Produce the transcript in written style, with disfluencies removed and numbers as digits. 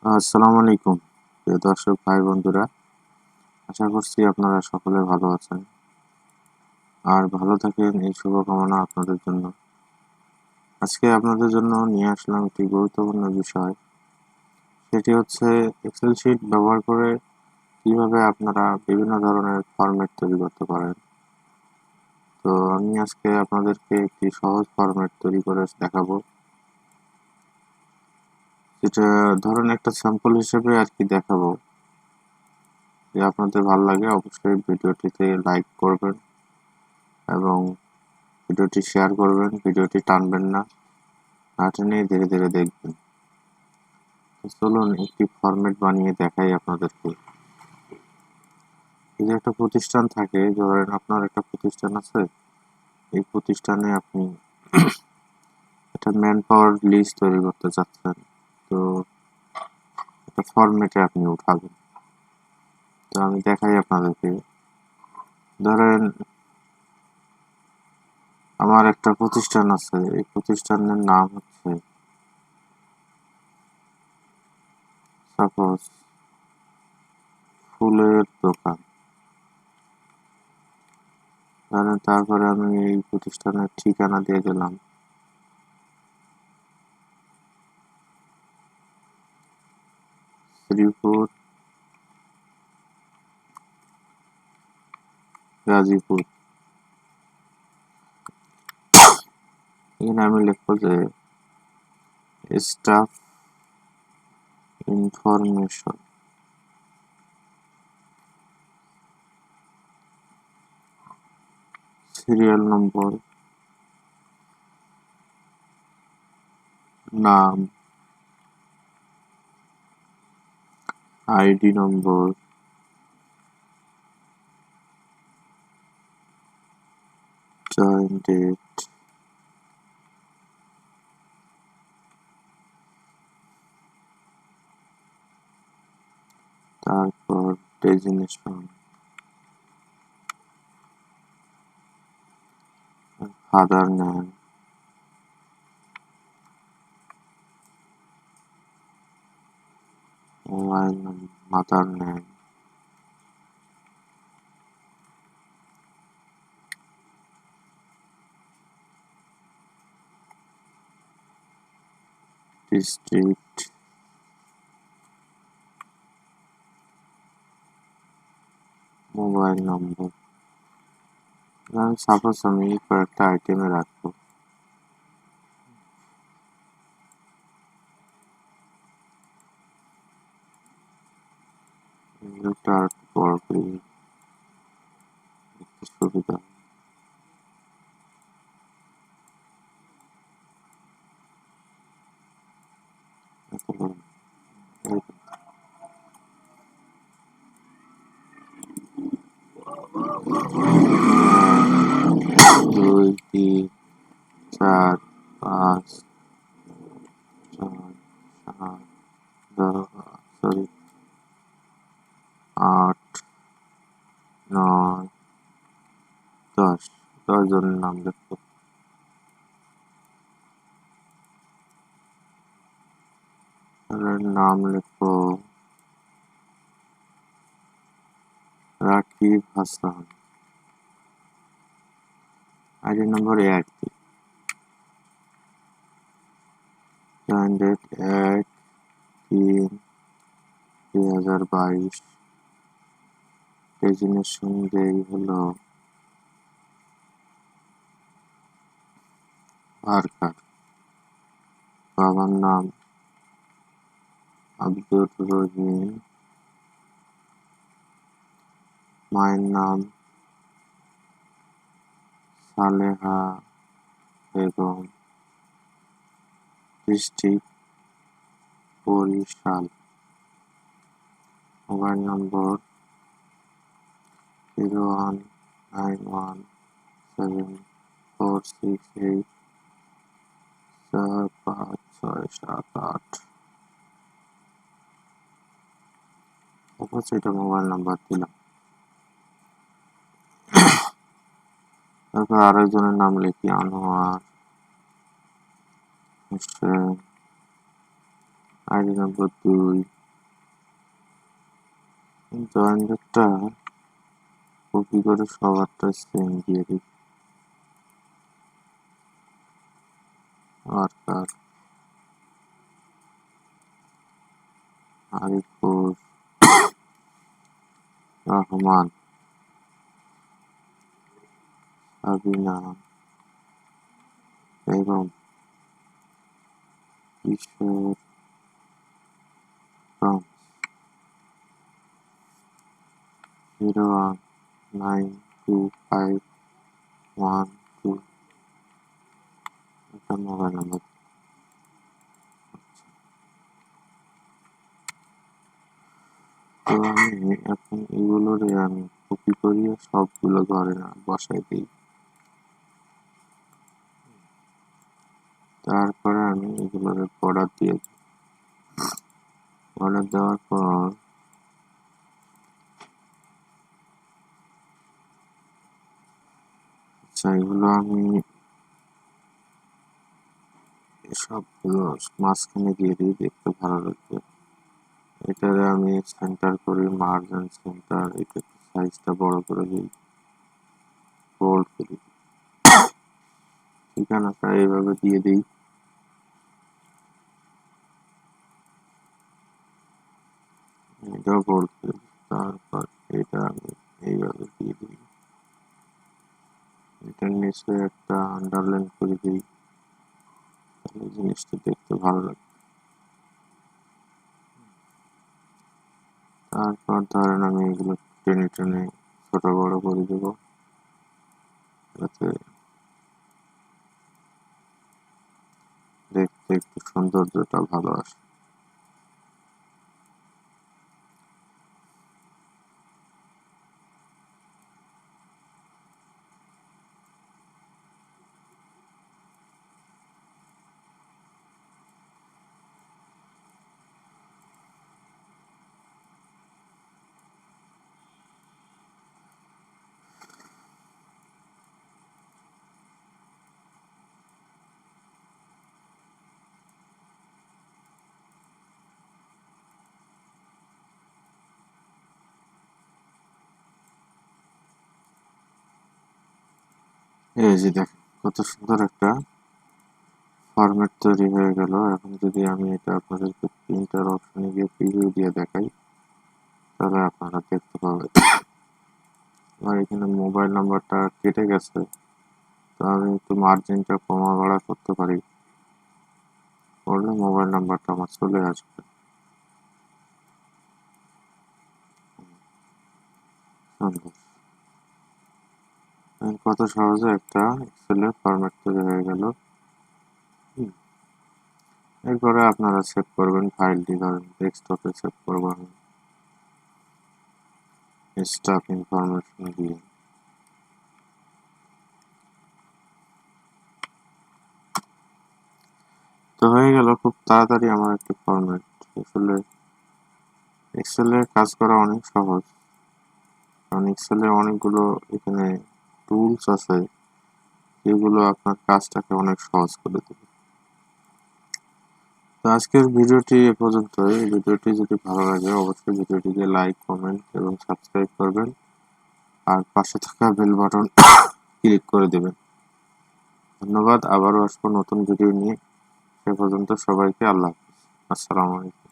আসসালামু আলাইকুম প্রিয় দর্শক ভাই বন্ধুরা, আশা করছি আপনারা সকলে ভালো আছেন আর ভালো থাকেন এই শুভকামনা আপনাদের জন্য। আজকে আপনাদের জন্য নিয়ে আসলাম একটি গুরুত্বপূর্ণ বিষয়, সেটি হচ্ছে এক্সেল শিট ব্যবহার করে কিভাবে আপনারা বিভিন্ন ধরনের ফরম্যাট তৈরি করতে পারেন। তো আমি আজকে আপনাদেরকে একটি সহজ ফরম্যাট তৈরি করে দেখাবো, যেটা ধরুন একটা স্যাম্পল হিসেবে আর কি দেখাবো। যে আপনাদের ভালো লাগে অবশ্যই ভিডিওটিতে লাইক করবেন এবং ভিডিওটি শেয়ার করবেন, ভিডিওটি টানবেন না, না টেনে ধীরে ধীরে দেখবেন। তো চলুন একটি ফরম্যাট বানিয়ে দেখাই আপনাদেরকে। এই যে একটা প্রতিষ্ঠান থাকে, ধরেন আপনার একটা প্রতিষ্ঠান আছে, এই প্রতিষ্ঠানে আপনি একটা ম্যান পাওয়ার লিস্ট তৈরি করতে চাচ্ছেন। তো একটা ফরম্যাটে আপনি উঠাবেন। তো আমি দেখাই আপনাদেরকে। ধরেন আমার একটা প্রতিষ্ঠান আছে, এই প্রতিষ্ঠানের নাম হচ্ছে সাপোজ ফুলের দোকান। ধরেন তারপরে আমি এই প্রতিষ্ঠানের ঠিকানা দিয়ে দিলাম শ্রীপুর, গাজীপুর। এখানে আমি লিখবো যে স্টাফ ইনফরমেশন, সিরিয়াল নম্বর, নাম, আইডি নম্বর, জয়েন ডেট, তারপর designation, father name, mobile number, mother name, district, mobile নম্বর। সাপোজ আমি কয়েকটা আইটেমে রাখবো। এটা আর বড় করে দেখতে সুবিধা। দুই, তিন, চার, পাঁচ, ছয়, সাত, সরি, আট, নয়, 10 জনের নাম লিখবো। নাম লিখবো Rakib Hasan, ID number 1, join date 1/3/2022, designation ডেই হলো ওয়ার্কার, বাবার নাম আব্দুর রহিম, মায়ের নাম Saleha Begum, district Barishal, mobile number 0191746845678। অবশ্যই এটা মোবাইল নাম্বার দিলাম। তারপর আরেকজনের নাম লিখি আনোয়ার হোসেন, আইডি নম্বর 2 জয়েন্টারটা কপি করে সবারটা সেম দিয়ে দিই। Worker Arifur Rahman, Sabina Begum, Kishore from 0192512 একটা মোবাইল নাম্বার। তো আমি এখন এগুলোরে আমি কপি করিয়ে সবগুলো ঘরে না বসাই দিই। তারপরে আমি এগুলোরে বর্ডার দিয়ে দিই। বর্ডার দেওয়ার পর আচ্ছা এগুলো আমি সবগুলো মাঝখানে দিয়ে দিই, দেখতে ভালো লাগবে। এটারে আমি সেন্টার করি, মার্জিন সেন্টার, এটা সাইজটা বড় করে দিই, বোল্ড করি, ঠিকানাটা এইভাবে দিয়ে দিই। এটাও বোল্ড করে দিই। তারপর এটা আমি এইভাবে দিয়ে দিই, এটার নিচে একটা আন্ডারলাইন করে দিই, তাহলে জিনিসটা দেখতে ভালো লাগে। তারপর ধরেন আমি এগুলো টেনে টেনে ছোট বড় করে দেবো, যাতে দেখতে একটু সৌন্দর্যটা ভালো আসে। এই যে দেখেন কত সুন্দর একটা ফরম্যাট তৈরি হয়ে গেল। এখন যদি আমি এটা আপনাদেরকে প্রিন্টার অপশনে গিয়ে প্রিভিউ দিয়ে দেখাই, তাহলে আপনারা দেখতে পাবেন। আমার এখানে মোবাইল নাম্বারটা কেটে গেছে, তো আমি একটু মার্জিনটা কমা বাড়া করতে পারি, করলে মোবাইল নাম্বারটা আমার চলে আসবে। সুন্দর, কত সহজে একটা এক্সেলের ফরম্যাট তৈরি হয়ে গেল। এরপরে আপনারা সেভ করবেন ফাইলটি, ধরেন ডেস্কটপে সেভ করবো আমি স্টাফ ইনফরমেশন দিয়ে। তো হয়ে গেল খুব তাড়াতাড়ি আমার একটা ফরম্যাট। আসলে এক্সেলে কাজ করা অনেক সহজ, কারণ এক্সেলে অনেকগুলো এখানে টুলস আছে যেগুলো আপনার কাজটাকে অনেক সহজ করে দেবে। তো আজকের ভিডিওটি এ পর্যন্তই। এই ভিডিওটি যদি ভালো লাগে অবশ্যই ভিডিওটিকে লাইক, কমেন্ট এবং সাবস্ক্রাইব করবেন, আর পাশে থাকা বেল বাটন ক্লিক করে দেবেন। ধন্যবাদ, আবারও আসবো নতুন ভিডিও নিয়ে। সে পর্যন্ত সবাইকে আল্লাহ হাফেজ, আসসালামু আলাইকুম।